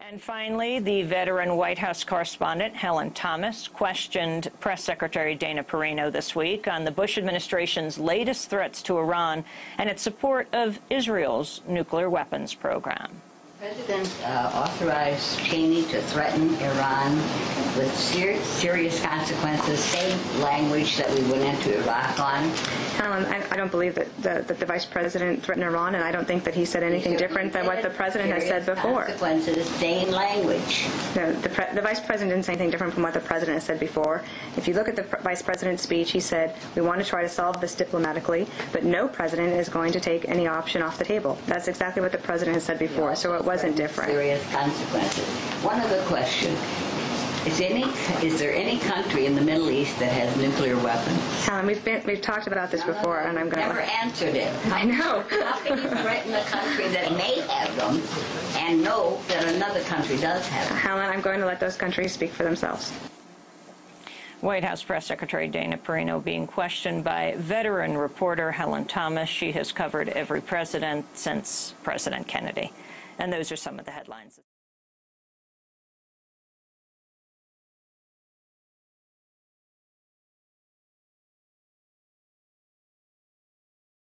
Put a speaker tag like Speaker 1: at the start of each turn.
Speaker 1: And finally, the veteran White House correspondent Helen Thomas questioned Press Secretary Dana Perino this week on the Bush administration's latest threats to Iran and its support of Israel's nuclear weapons program.
Speaker 2: The President authorized Cheney to threaten Iran with serious consequences, same language that we went into Iraq on.
Speaker 3: Helen, I don't believe that the Vice President threatened Iran, and I don't think that he said anything different than what the President has said before.
Speaker 2: Consequences, same language.
Speaker 3: No, the Vice President didn't say anything different from what the President has said before. If you look at the Vice President's speech, he said, we want to try to solve this diplomatically, but no President is going to take any option off the table. That's exactly what the President has said before, so it wasn't different.
Speaker 2: Serious consequences. One other question. Is there any country in the Middle East that has nuclear weapons?
Speaker 3: Helen, we've talked about this before, and I'm going to...
Speaker 2: Never answered it.
Speaker 3: I know.
Speaker 2: How can you threaten a country that may have them and know that another country does have them?
Speaker 3: Helen, I'm going to let those countries speak for themselves.
Speaker 1: White House Press Secretary Dana Perino being questioned by veteran reporter Helen Thomas. She has covered every president since President Kennedy. And those are some of the headlines.